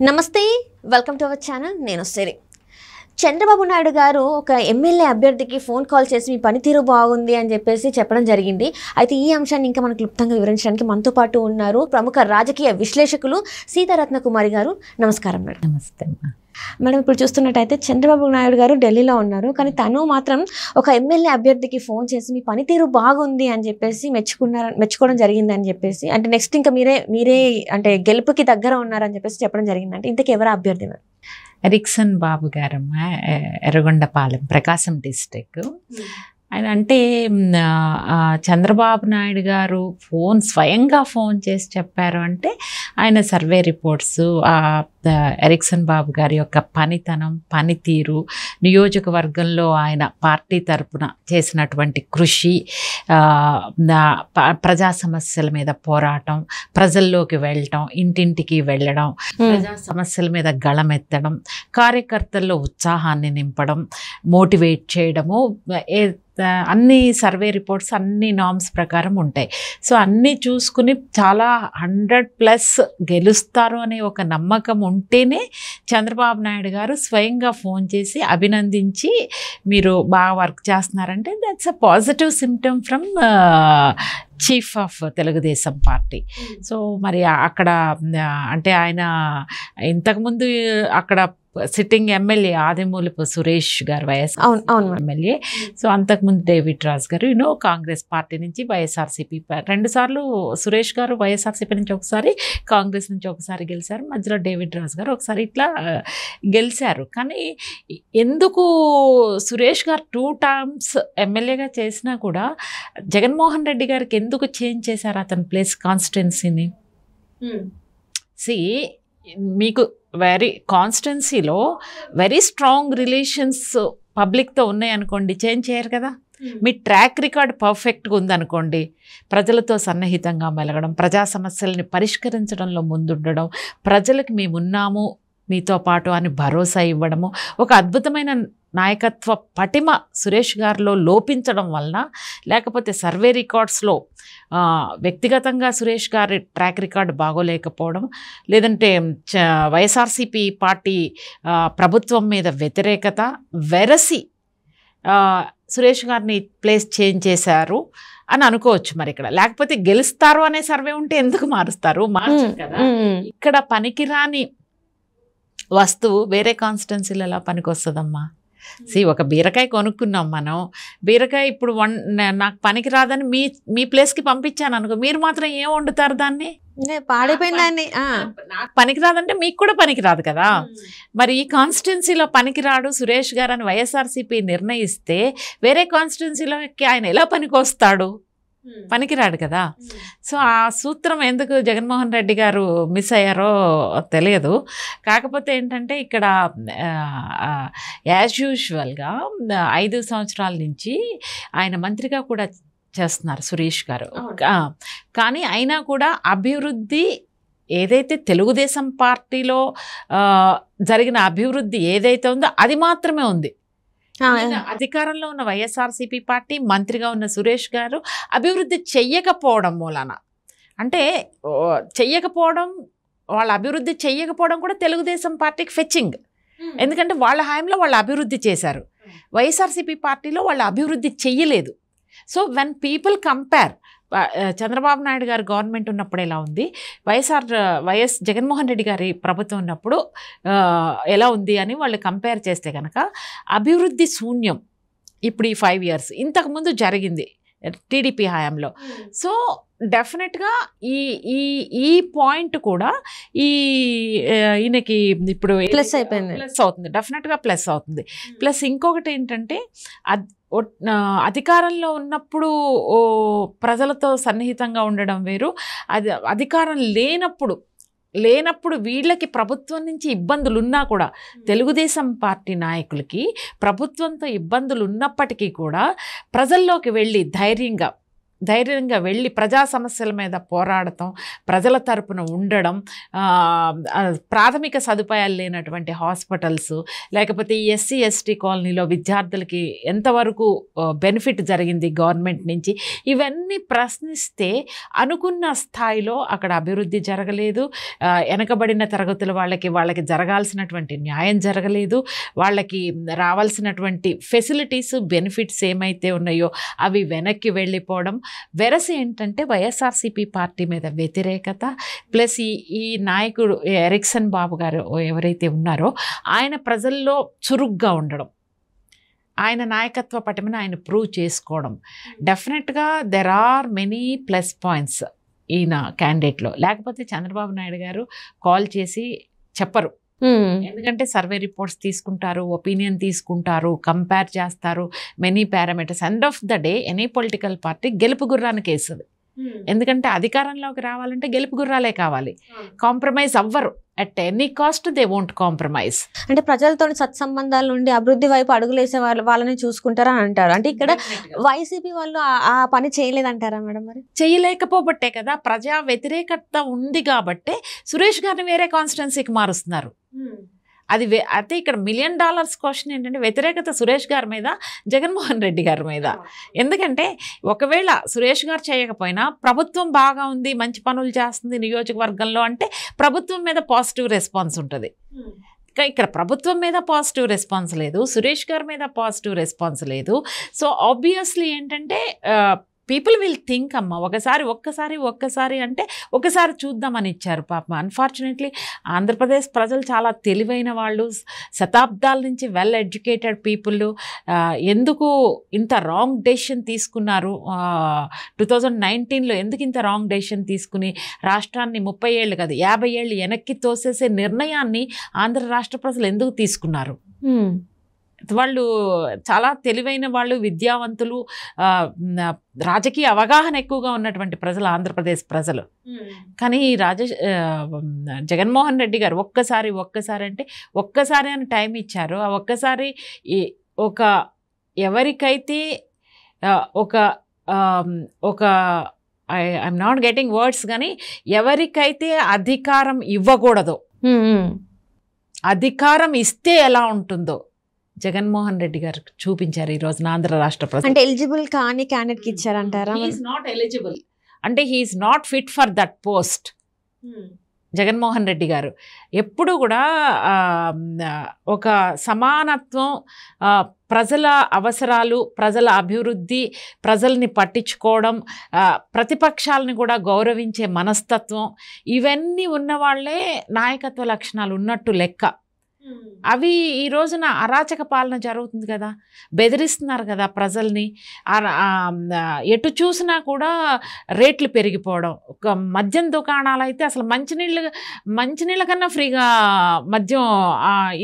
నమస్తే, welcome to our channel. నేను సిరి. చంద్రబాబు నాయుడు గారు ఒక ఎమ్మెల్యే అభ్యర్థికి ఫోన్ కాల్ చేసి మీ పనితీరు బాగుంది అని చెప్పడం జరిగింది. అయితే ఈ అంశాన్ని ఇంకా మనకు క్లుప్తంగా వివరించడానికి మనతో పాటు ఉన్నారు ప్రముఖ రాజకీయ విశ్లేషకులు సీతారత్న కుమారి గారు. నమస్కారం మేడం. నమస్తే మేడం. ఇప్పుడు చూస్తున్నట్టయితే చంద్రబాబు నాయుడు గారు ఢిల్లీలో ఉన్నారు, కానీ తను మాత్రం ఒక ఎమ్మెల్యే అభ్యర్థికి ఫోన్ చేసి మీ పనితీరు బాగుంది అని మెచ్చుకోవడం జరిగింది అని చెప్పేసి, అంటే నెక్స్ట్ ఇంకా మీరే అంటే గెలుపుకి దగ్గర ఉన్నారని చెప్పడం జరిగింది. అంటే ఇంతకు ఎవరు అభ్యర్థి? ఎరిక్సన్ బాబు గారమ్మ, ఎర్రగొండపాలెం, ప్రకాశం డిస్ట్రిక్ట్. ఆయన అంటే చంద్రబాబు నాయుడు గారు స్వయంగా ఫోన్ చేసి చెప్పారు అంటే ఆయన సర్వే రిపోర్ట్స్, ఎరిక్సన్ బాబు గారి యొక్క పనితనం, పనితీరు, నియోజకవర్గంలో ఆయన పార్టీ తరపున చేసినటువంటి కృషి, ప్రజా సమస్యల మీద పోరాటం, ప్రజల్లోకి వెళ్ళటం, ఇంటింటికి వెళ్ళడం, ప్రజా సమస్యల మీద గళమెత్తడం, కార్యకర్తల్లో ఉత్సాహాన్ని నింపడం, మోటివేట్ చేయడము, అన్ని సర్వే రిపోర్ట్స్ అన్ని నామ్స్ ప్రకారం ఉంటాయి. సో అన్నీ చూసుకుని చాలా 100+ గెలుస్తారు అనే ఒక నమ్మకం ఉంటేనే చంద్రబాబు నాయుడు గారు స్వయంగా ఫోన్ చేసి అభినందించి మీరు బాగా వర్క్ చేస్తున్నారంటే that's a positive symptom from chief of Telugu Desam party. So మరి అక్కడ అంటే ఆయన ఇంతకుముందు అక్కడ సిట్టింగ్ ఎమ్మెల్యే ఆదిమూలపు సురేష్ గారు వైఎస్ఆర్ ఎమ్మెల్యే. సో అంతకుముందు డేవిడ్ రాజ్ గారు కాంగ్రెస్ పార్టీ నుంచి వైఎస్ఆర్సీపీ 2 సార్లు సురేష్ గారు వైఎస్ఆర్సీపీ నుంచి ఒకసారి, కాంగ్రెస్ నుంచి ఒకసారి గెలిచారు. మధ్యలో డేవిడ్ రాజ్ గారు ఒకసారి ఇట్లా గెలిచారు. కానీ ఎందుకు సురేష్ గారు 2 టర్మ్స్ ఎమ్మెల్యేగా చేసినా కూడా జగన్మోహన్ రెడ్డి గారికి ఎందుకు చేంజ్ చేశారు అతని ప్లేస్ కాన్స్టిట్యున్సీని? మీకు కాన్స్టిట్యున్సీలో వెరీ స్ట్రాంగ్ రిలేషన్స్ పబ్లిక్తో ఉన్నాయనుకోండి, చేంజ్ చేయరు కదా. మీ ట్రాక్ రికార్డ్ పర్ఫెక్ట్గా ఉందనుకోండి, ప్రజలతో సన్నిహితంగా మెలగడం, ప్రజా సమస్యల్ని పరిష్కరించడంలో ముందుండడం, ప్రజలకు మేమున్నాము మీతో పాటు అని భరోసా ఇవ్వడము, ఒక అద్భుతమైన నాయకత్వ పటిమ సురేష్ గారిలో లోపించడం వలన, లేకపోతే సర్వే రికార్డ్స్లో వ్యక్తిగతంగా సురేష్ గారి ట్రాక్ రికార్డ్ బాగోలేకపోవడం, లేదంటే వైఎస్ఆర్సీపీ పార్టీ ప్రభుత్వం మీద వ్యతిరేకత వెరసి సురేష్ గారిని ప్లేస్ చేంజ్ చేశారు అని అనుకోవచ్చు. మరి ఇక్కడ లేకపోతే గెలుస్తారు అనే సర్వే ఉంటే ఎందుకు మారుస్తారు? మార్చరు కదా. ఇక్కడ పనికిరాని వస్తువు వేరే కాన్స్టిట్యున్సీలో ఎలా పనికి వస్తుందమ్మా? ఒక బీరకాయ కొనుక్కున్నాం మనం, బీరకాయ ఇప్పుడు నాకు పనికి రాదని మీ ప్లేస్కి పంపించాను అనుకో, మీరు మాత్రం ఏం వండుతారు దాన్ని? పాడైపోయిందాన్ని. నాకు పనికి రాదంటే మీకు కూడా పనికి రాదు కదా. మరి ఈ కాన్స్టిట్యున్సీలో పనికిరాడు సురేష్ గారు అని వైఎస్ఆర్సీపీ నిర్ణయిస్తే వేరే కాన్స్టిట్యున్సీలోకి ఆయన ఎలా పనికి వస్తాడు? పనికిరాడు కదా. సో ఆ సూత్రం ఎందుకు జగన్మోహన్ రెడ్డి గారు మిస్ అయ్యారో తెలియదు. కాకపోతే ఏంటంటే ఇక్కడ యాజ్ యూజువల్గా 5 సంవత్సరాల నుంచి ఆయన మంత్రిగా కూడా చేస్తున్నారు సురేష్ గారు. కానీ అయినా కూడా అభివృద్ధి ఏదైతే తెలుగుదేశం పార్టీలో జరిగిన అభివృద్ధి ఏదైతే ఉందో అది మాత్రమే ఉంది. అధికారంలో ఉన్న వైఎస్ఆర్సీపీ పార్టీ, మంత్రిగా ఉన్న సురేష్ గారు అభివృద్ధి చెయ్యకపోవడం మూలన, అంటే వాళ్ళ అభివృద్ధి చెయ్యకపోవడం కూడా తెలుగుదేశం పార్టీకి ఫెచ్చింగ్. ఎందుకంటే వాళ్ళ హయాంలో వాళ్ళు అభివృద్ధి చేశారు, వైఎస్ఆర్సీపీ పార్టీలో వాళ్ళు అభివృద్ధి చెయ్యలేదు. So when people compare Chandrababu Naidu గారి గవర్నమెంట్ ఉన్నప్పుడు ఎలా ఉంది, వైఎస్ జగన్మోహన్ రెడ్డి గారి ప్రభుత్వం ఉన్నప్పుడు ఎలా ఉంది అని వాళ్ళు కంపేర్ చేస్తే కనుక అభివృద్ధి శూన్యం ఇప్పుడు ఈ 5 years. ఇంతకుముందు జరిగింది టీడీపీ హయాంలో. సో డెఫినెట్గా ఈ పాయింట్ కూడా ఈయనకి ఇప్పుడు ప్లస్ అయిపోయింది, ప్లస్ అవుతుంది, డెఫినెట్గా ప్లస్ అవుతుంది. ప్లస్ ఇంకొకటి ఏంటంటే అధికారంలో ఉన్నప్పుడు ప్రజలతో సన్నిహితంగా ఉండడం వేరు, అది అధికారం లేనప్పుడు వీళ్ళకి ప్రభుత్వం నుంచి ఇబ్బందులు ఉన్నా కూడా, తెలుగుదేశం పార్టీ నాయకులకి ప్రభుత్వంతో ఇబ్బందులు ఉన్నప్పటికీ కూడా ప్రజల్లోకి వెళ్ళి ధైర్యంగా ధైర్యంగా వెళ్ళి ప్రజా సమస్యల మీద పోరాడటం, ప్రజల తరపున ఉండడం, ప్రాథమిక సదుపాయాలు లేనటువంటి హాస్పిటల్స్, లేకపోతే ఎస్సీ ఎస్టీ కాలనీలో విద్యార్థులకి ఎంతవరకు బెనిఫిట్ జరిగింది గవర్నమెంట్ నుంచి, ఇవన్నీ ప్రశ్నిస్తే అనుకున్న స్థాయిలో అక్కడ అభివృద్ధి జరగలేదు. వెనకబడిన తరగతుల వాళ్ళకి జరగాల్సినటువంటి న్యాయం జరగలేదు. వాళ్ళకి రావాల్సినటువంటి ఫెసిలిటీస్, బెనిఫిట్స్ ఏమైతే ఉన్నాయో అవి వెనక్కి వెళ్ళిపోవడం. వెరసి ఏంటంటే వైఎస్ఆర్సీపీ పార్టీ మీద వ్యతిరేకత, ప్లస్ ఈ నాయకుడు ఎరిక్సన్ బాబు గారు ఎవరైతే ఉన్నారో ఆయన ప్రజల్లో చురుగ్గా ఉండడం, ఆయన నాయకత్వ పటిమను ఆయన ప్రూవ్ చేసుకోవడం. డెఫినెట్గా there are many plus points ఈయన క్యాండిడేట్లో. లేకపోతే చంద్రబాబు నాయుడు గారు కాల్ చేసి చెప్పరు. ఎందుకంటే సర్వే రిపోర్ట్స్ తీసుకుంటారు, ఒపీనియన్ తీసుకుంటారు, కంపేర్ చేస్తారు, many parameters. End of the day any political party గెలుపు గుర్రానికి వేస్తుంది. ఎందుకంటే అధికారంలోకి రావాలంటే గెలుపు గుర్రాలే కావాలి. కాంప్రమైజ్ అవ్వరు. At any cost they won't compromise. అంటే ప్రజలతో సత్సంబంధాల నుండి అభివృద్ధి వైపు అడుగులేసే వాళ్ళని చూసుకుంటారా అని అంటారు. అంటే ఇక్కడ వైసీపీ వాళ్ళు ఆ పని చేయలేదంటారా మేడం? మరి చేయలేకపోబట్టే కదా, ప్రజా వ్యతిరేకత ఉంది కాబట్టే సురేష్ గారిని వేరే కాన్స్టిట్యున్సీకి మారుస్తున్నారు. అయితే ఇక్కడ $1 మిలియన్ క్వశ్చన్ ఏంటంటే వ్యతిరేకత సురేష్ గారి మీద, జగన్మోహన్ రెడ్డి గారి మీద. ఎందుకంటే ఒకవేళ సురేష్ గారు చేయకపోయినా ప్రభుత్వం బాగా ఉంది, మంచి పనులు చేస్తుంది నియోజకవర్గంలో అంటే ప్రభుత్వం మీద పాజిటివ్ రెస్పాన్స్ ఉంటుంది. ఇక్కడ ప్రభుత్వం మీద పాజిటివ్ రెస్పాన్స్ లేదు, సురేష్ గారి మీద పాజిటివ్ రెస్పాన్స్ లేదు. సో ఆబ్వియస్లీ ఏంటంటే పీపుల్ విల్ థింక్ అమ్మ ఒక్కసారి అంటే ఒకసారి చూద్దామని ఇచ్చారు. పాపం అన్ఫార్చునేట్లీ ఆంధ్రప్రదేశ్ ప్రజలు చాలా తెలివైన వాళ్ళు, శతాబ్దాల నుంచి వెల్ ఎడ్యుకేటెడ్ పీపుల్. ఎందుకు ఇంత రాంగ్ డెసిషన్ తీసుకున్నారు 2019లో? ఎందుకు ఇంత రాంగ్ డెసిషన్ తీసుకుని రాష్ట్రాన్ని 30 ఏళ్ళు కాదు 50 ఏళ్ళు వెనక్కి తోసేసే నిర్ణయాన్ని ఆంధ్ర రాష్ట్ర ప్రజలు ఎందుకు తీసుకున్నారు? వాళ్ళు చాలా తెలివైన వాళ్ళు, విద్యావంతులు, రాజకీయ అవగాహన ఎక్కువగా ఉన్నటువంటి ప్రజలు ఆంధ్రప్రదేశ్ ప్రజలు. కానీ జగన్మోహన్ రెడ్డి గారు ఒక్కసారి అంటే ఒక్కసారి అని టైం ఇచ్చారు. ఆ ఒక్కసారి ఎవరికైతే ఐఎమ్ నాట్ గెటింగ్ వర్డ్స్, కానీ ఎవరికైతే అధికారం ఇవ్వకూడదో, అధికారం ఇస్తే ఎలా ఉంటుందో జగన్మోహన్ రెడ్డి గారు చూపించారు ఈ రోజున ఆంధ్ర రాష్ట్ర ప్రజలు. అంటే ఎలిజిబుల్ కానీ క్యాండిడేట్కి ఇచ్చారంటారా? హీఈస్ నాట్ ఎలిజిబుల్ అంటే he's not fit for that post. Jaganmohan Reddy garu ఎప్పుడు కూడా ఒక సమానత్వం, ప్రజల అవసరాలు, ప్రజల అభివృద్ధి, ప్రజల్ని పట్టించుకోవడం, ప్రతిపక్షాలని కూడా గౌరవించే మనస్తత్వం, ఇవన్నీ ఉన్నవాళ్లే నాయకత్వ లక్షణాలు ఉన్నట్టు లెక్క. అవి ఈ రోజున అరాచక పాలన జరుగుతుంది కదా, బెదిరిస్తున్నారు కదా ప్రజల్ని. ఎటు చూసినా కూడా రేట్లు పెరిగిపోవడం. ఒక మద్యం దుకాణాలు అయితే అసలు మంచినీళ్ళ కన్నా ఫ్రీగా మద్యం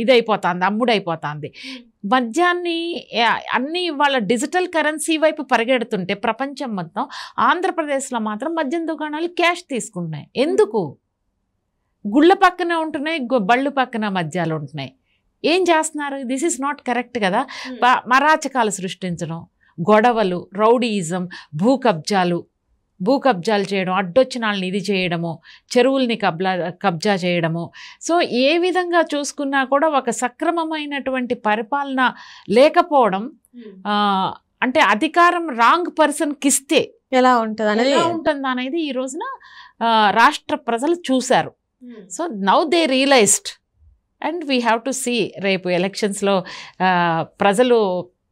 ఇదైపోతుంది, అమ్ముడైపోతుంది. మద్యాన్ని అన్నీ వాళ్ళ డిజిటల్ కరెన్సీ వైపు పరిగెడుతుంటే ప్రపంచం మొత్తం, ఆంధ్రప్రదేశ్లో మాత్రం మద్యం దుకాణాలు క్యాష్ తీసుకుంటున్నాయి. ఎందుకు? గుళ్ళ పక్కన ఉంటున్నాయి, బళ్ళు పక్కన మద్యాలు ఉంటున్నాయి. ఏం చేస్తున్నారు? దిస్ ఈజ్ నాట్ కరెక్ట్ కదా. అరాచకాలు సృష్టించడం, గొడవలు, రౌడీయిజం, భూ కబ్జాలు చేయడం, అడ్డొచ్చిన వాళ్ళని ఇది చేయడము, చెరువుల్ని కబ్జా చేయడము. సో ఏ విధంగా చూసుకున్నా కూడా ఒక సక్రమమైనటువంటి పరిపాలన లేకపోవడం, అంటే అధికారం రాంగ్ పర్సన్కి ఇస్తే ఎలా ఉంటుంది అనేది ఈ రోజున రాష్ట్ర ప్రజలు చూశారు. So now they realized and we have to see రేపు ఎలక్షన్స్లో ప్రజలు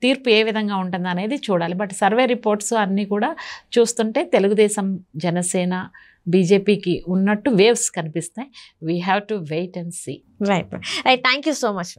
తీర్పు ఏ విధంగా ఉంటుంది అనేది చూడాలి. బట్ సర్వే రిపోర్ట్స్ అన్నీ కూడా చూస్తుంటే తెలుగుదేశం, జనసేన, బీజేపీకి ఉన్నట్టు వేవ్స్ కనిపిస్తాయి. We have to wait and see. Right. Thank you so much.